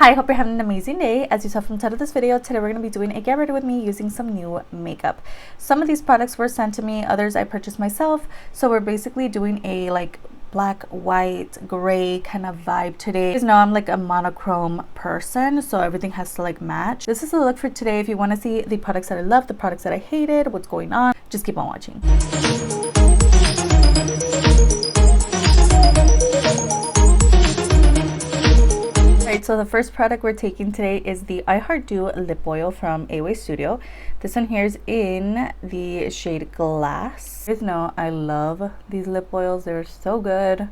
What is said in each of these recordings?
Hi, hope you're having an amazing day. As you saw from the title of this video, today we're going to be doing a get ready with me using some new makeup. Some of these products were sent to me, others I purchased myself. So we're basically doing a like black, white, gray kind of vibe today. You guys know I'm like a monochrome person, so everything has to like match. This is the look for today. If you want to see the products that I love, the products that I hated, what's going on, just keep on watching. So the first product we're taking today is the I Heart Dew lip oil from AOA I Studio. This one here is in the shade Glass. You guys know I love these lip oils. They're so good.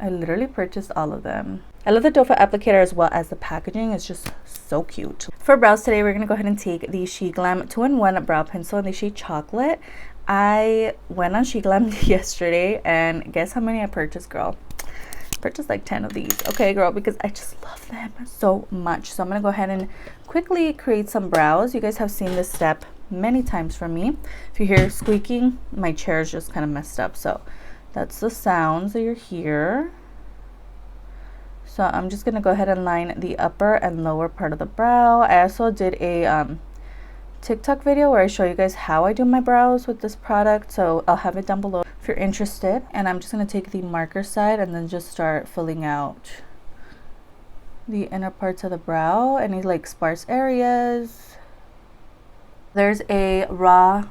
I literally purchased all of them. I love the doe foot applicator as well as the packaging. It's just so cute. For brows today, we're going to go ahead and take the SHEGLAM 2-in-1 brow pencil in the shade Chocolate. I went on SHEGLAM yesterday and guess how many I purchased, girl? Purchased like 10 of these. Okay, girl, because I just love them so much. So I'm gonna go ahead and quickly create some brows. You guys have seen this step many times from me. If you hear squeaking, my chair is just kind of messed up, so that's the sounds that you're here. So I'm just gonna go ahead and line the upper and lower part of the brow. I also did a TikTok video where I show you guys how I do my brows with this product, so I'll have it down below if you're interested. And I'm just going to take the marker side and then just start filling out the inner parts of the brow, any like sparse areas. There's a raw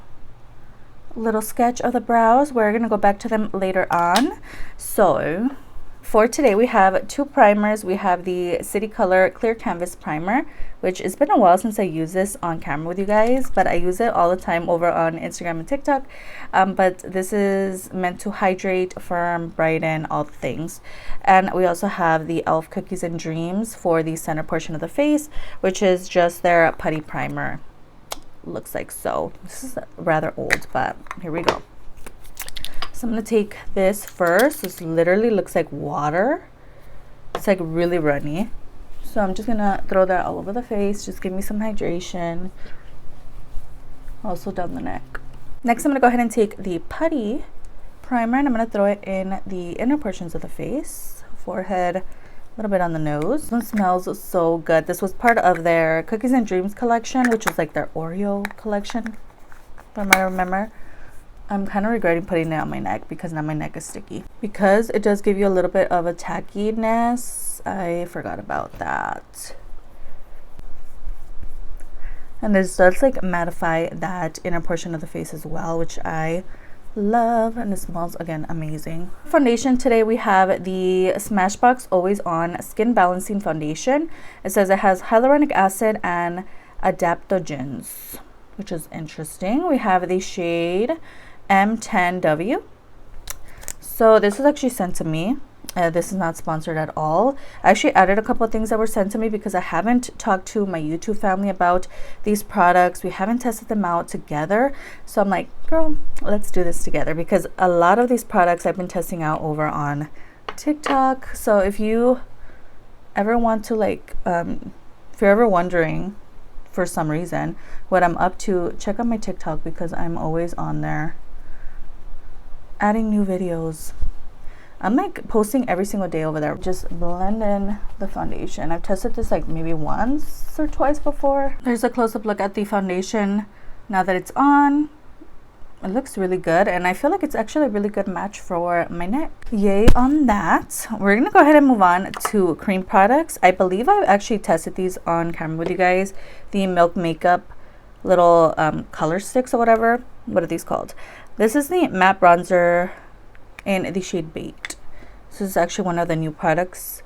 little sketch of the brows. We're going to go back to them later on. So for today we have two primers. We have the City Color Clear Canvas Primer, which it's been a while since I use this on camera with you guys, but I use it all the time over on Instagram and TikTok. But this is meant to hydrate, firm, brighten, all the things. And we also have the e.l.f. Cookies and Dreams for the center portion of the face, which is just their putty primer. Looks like so. This is rather old, but here we go. So I'm going to take this first. This literally looks like water. It's like really runny. So I'm just going to throw that all over the face. Just give me some hydration. Also down the neck. Next, I'm going to go ahead and take the putty primer and I'm going to throw it in the inner portions of the face. Forehead, a little bit on the nose. This one smells so good. This was part of their Cookies and Dreams collection, which was like their Oreo collection, if I might remember. I'm kind of regretting putting it on my neck because now my neck is sticky. Because it does give you a little bit of a tackiness, I forgot about that. And this does like mattify that inner portion of the face as well, which I love, and it smells again amazing. Foundation today we have the Smashbox Always On Skin Balancing Foundation. It says it has hyaluronic acid and adaptogens, which is interesting. We have the shade M10W. So this was actually sent to me. This is not sponsored at all. I actually added a couple of things that were sent to me because I haven't talked to my YouTube family about these products. We haven't tested them out together. So I'm like, girl, let's do this together, because a lot of these products I've been testing out over on TikTok. So if you ever want to like, if you're ever wondering for some reason what I'm up to, check out my TikTok because I'm always on there adding new videos. I'm like posting every single day over there. Just blend in the foundation. I've tested this like maybe once or twice before. There's a close-up look at the foundation now that it's on. It looks really good, and I feel like it's actually a really good match for my neck. Yay on that. We're gonna go ahead and move on to cream products. I believe I've actually tested these on camera with you guys. The Milk Makeup little color sticks or whatever. What are these called? This is the matte bronzer in the shade Bait. This is actually one of the new products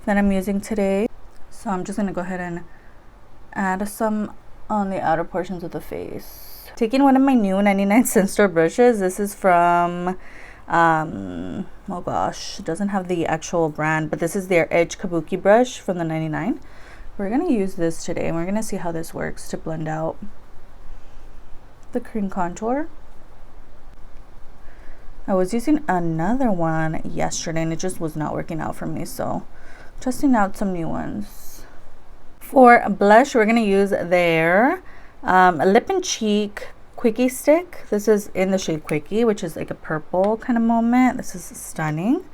that I'm using today. So I'm just gonna go ahead and add some on the outer portions of the face. Taking one of my new 99-cent store brushes. This is from, oh gosh, it doesn't have the actual brand, but this is their Edge Kabuki brush from the 99. We're gonna use this today and we're gonna see how this works to blend out the cream contour. I was using another one yesterday and it just was not working out for me, so testing out some new ones. For blush, we're going to use their Lip and Cheek Quickie stick. This is in the shade Quickie, which is like a purple kind of moment. This is stunning.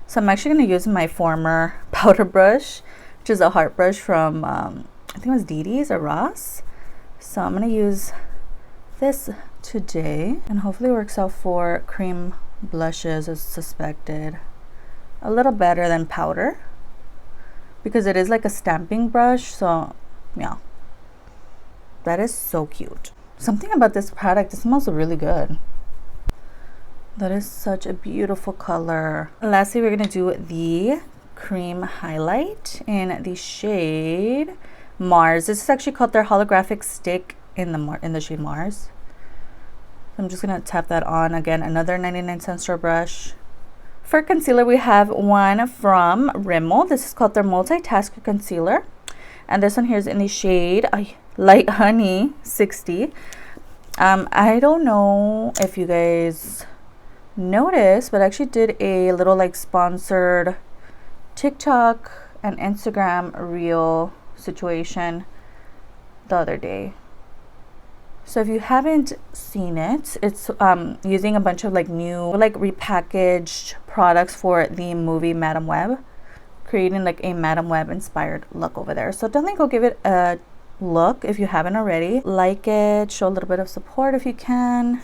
So I'm actually going to use my former powder brush which is a heart brush from I think it was Dee Dee's or Ross. So I'm gonna use this today, and hopefully it works out for cream blushes as suspected. A little better than powder because it is like a stamping brush. So yeah, that is so cute. Something about this product, it smells really good. That is such a beautiful color. Lastly, we're gonna do the cream highlight in the shade Mars. This is actually called their holographic stick in the shade Mars. I'm just gonna tap that on. Again, another 99-cent store brush. For concealer, we have one from Rimmel. This is called their multitasker concealer, and this one here is in the shade Light Honey 60. I don't know if you guys noticed, but I actually did a little like sponsored TikTok and Instagram reel situation the other day. So if you haven't seen it, it's using a bunch of like new like repackaged products for the movie Madam Web, creating like a Madam Web inspired look over there. So definitely go give it a look if you haven't already. Like it, show a little bit of support if you can.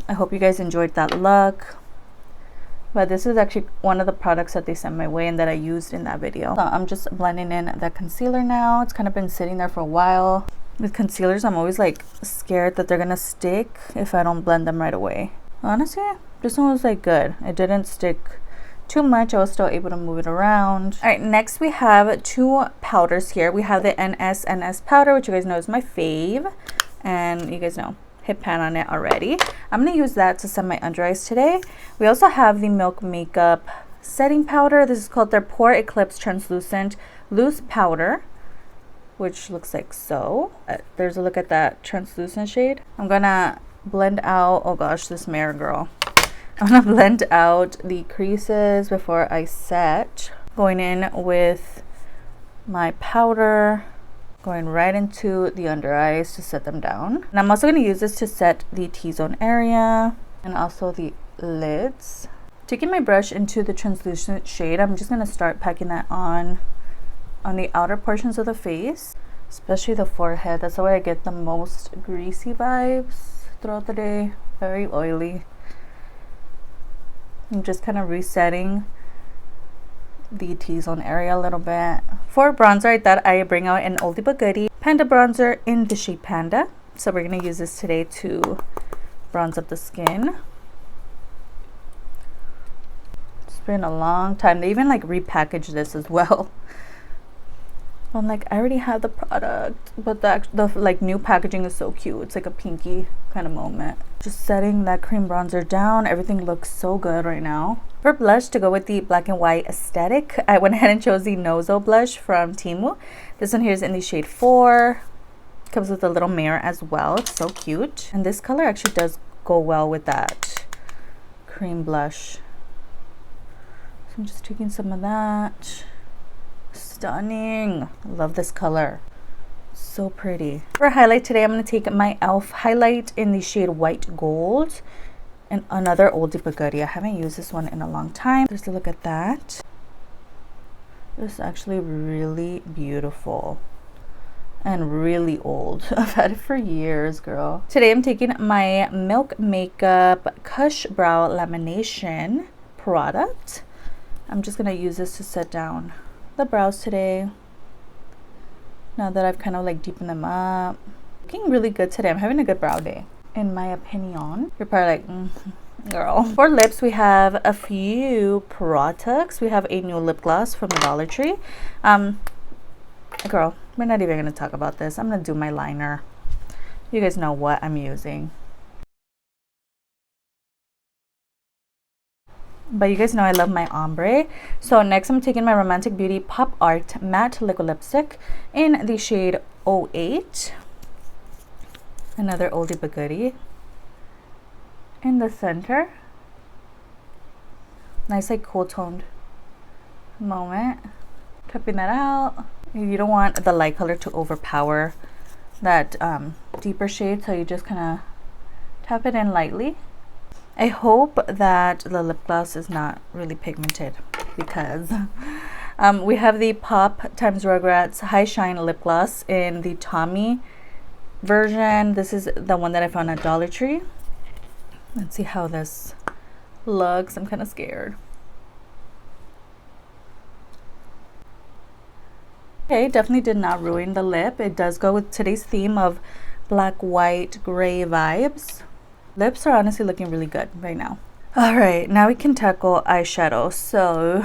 I hope you guys enjoyed that look. But this is actually one of the products that they sent my way and that I used in that video. So I'm just blending in the concealer now. It's kind of been sitting there for a while. With concealers, I'm always like scared that they're gonna stick if I don't blend them right away. Honestly, this one was like good. It didn't stick too much. I was still able to move it around. All right, next we have two powders here. We have the NSNS powder, which you guys know is my fave, and you guys know, hit pan on it already. I'm gonna use that to set my under eyes today. We also have the Milk Makeup setting powder. This is called their Pore Eclipse Translucent Loose Powder, which looks like so. There's a look at that translucent shade. I'm gonna blend out, oh gosh, this mirror girl. I'm gonna blend out the creases before I set. Going in with my powder, going right into the under eyes to set them down. And I'm also gonna use this to set the T-zone area and also the lids. Taking my brush into the translucent shade, I'm just gonna start packing that on the outer portions of the face, especially the forehead. That's the way I get the most greasy vibes throughout the day. Very oily. I'm just kind of resetting the T-zone area a little bit. For bronzer, I thought I bring out an oldie but goodie Panda bronzer in the shade Panda. So we're going to use this today to bronze up the skin. It's been a long time. They even like repackaged this as well. I'm like, I already have the product, but the like new packaging is so cute. It's like a pinky kind of moment. Just setting that cream bronzer down. Everything looks so good right now. For blush, to go with the black and white aesthetic, I went ahead and chose the NOZO blush from Temu. This one here is in the shade 4. Comes with a little mirror as well. It's so cute. And this color actually does go well with that cream blush. So I'm just taking some of that. Stunning. Love this color. So pretty. For highlight today, I'm going to take my e.l.f. highlight in the shade White Gold. And another oldie but goodie. I haven't used this one in a long time. Just look at that. This is actually really beautiful. And really old. I've had it for years, girl. Today I'm taking my Milk Makeup Kush Brow Lamination product. I'm just going to use this to set down the brows today. Now that I've kind of like deepened them up. Looking really good today. I'm having a good brow day, in my opinion. You're probably like, girl. For lips, we have a few products. We have a new lip gloss from Dollar Tree. Girl, we're not even gonna talk about this. I'm gonna do my liner. You guys know what I'm using. But you guys know I love my ombre. So next I'm taking my Romantic Beauty Pop Art Matte Liquid Lipstick in the shade 08. Another oldie but goodie. In the center. Nice like cool toned moment. Cupping that out. You don't want the light color to overpower that deeper shade, so you just kind of tap it in lightly. I hope that the lip gloss is not really pigmented, because We have the Pop times Rugrats High Shine Lip Gloss in the Tommy version. This is the one that I found at Dollar Tree. Let's see how this looks. I'm kind of scared. Okay, definitely did not ruin the lip. It does go with today's theme of black, white, gray vibes. Lips are honestly looking really good right now. All right, now we can tackle eyeshadow. So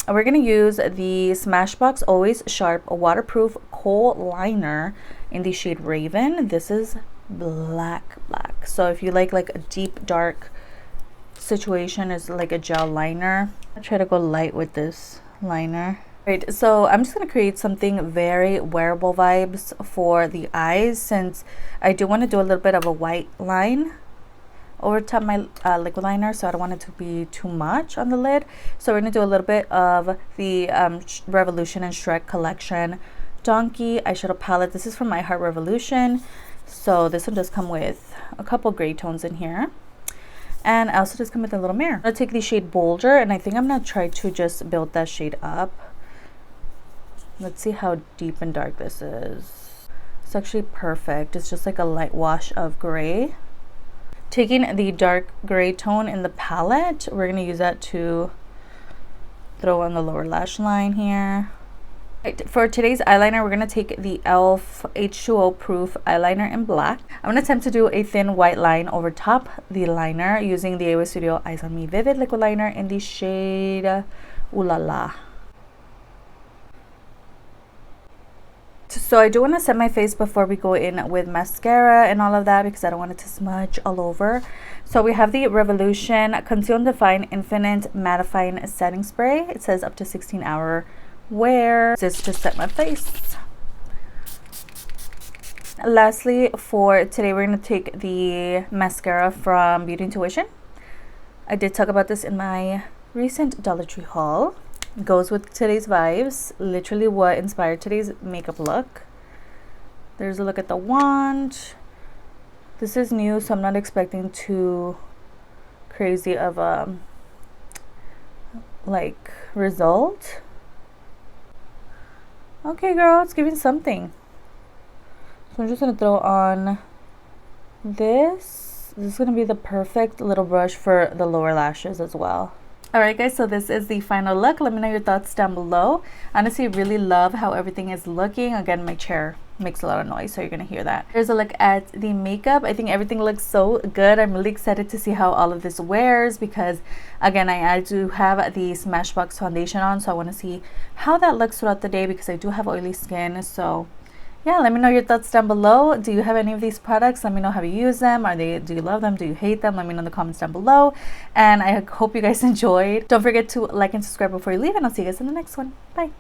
we're gonna use the Smashbox Always Sharp Waterproof Kohl Liner in the shade Raven. This is black. So if you like a deep dark situation, is like a gel liner. I'll try to go light with this liner. Right, so I'm just gonna create something very wearable vibes for the eyes, since I do want to do a little bit of a white line over top my liquid liner, so I don't want it to be too much on the lid. So we're gonna do a little bit of the Revolution and Shrek collection Donkey eyeshadow palette. This is from My Heart Revolution. So this one does come with a couple gray tones in here. And I also just come with a little mirror. I'm gonna take the shade Bolder, and I think I'm gonna try to just build that shade up. Let's see how deep and dark this is. It's actually perfect. It's just like a light wash of gray. Taking the dark gray tone in the palette, we're gonna use that to throw on the lower lash line here. Right, for today's eyeliner, we're gonna take the e.l.f. H2O Proof eyeliner in black. I'm gonna attempt to do a thin white line over top the liner using the AOA Studio Eyes on Me Vivid liquid liner in the shade Ooh La La. So I do want to set my face before we go in with mascara and all of that, because I don't want it to smudge all over. So we have the Revolution Conceal and Define Infinite Mattifying Setting Spray. It says up to 16-hour wear. This is to set my face. Lastly, for today, we're going to take the mascara from Beauty Intuition. I did talk about this in my recent Dollar Tree haul. Goes with today's vibes, literally what inspired today's makeup look. There's a look at the wand. This is new, so I'm not expecting too crazy of a like result. Okay girl, it's giving something. So I'm just gonna throw on this. This is gonna be the perfect little brush for the lower lashes as well. Alright guys, so this is the final look. Let me know your thoughts down below. Honestly, really love how everything is looking. Again, my chair makes a lot of noise, so you're gonna hear that. Here's a look at the makeup. I think everything looks so good. I'm really excited to see how all of this wears, because again, I do have the Smashbox foundation on, so I want to see how that looks throughout the day, because I do have oily skin. So yeah, let me know your thoughts down below. Do you have any of these products? Let me know how you use them. Do you love them? Do you hate them? Let me know in the comments down below. And I hope you guys enjoyed. Don't forget to like and subscribe before you leave, and I'll see you guys in the next one. Bye.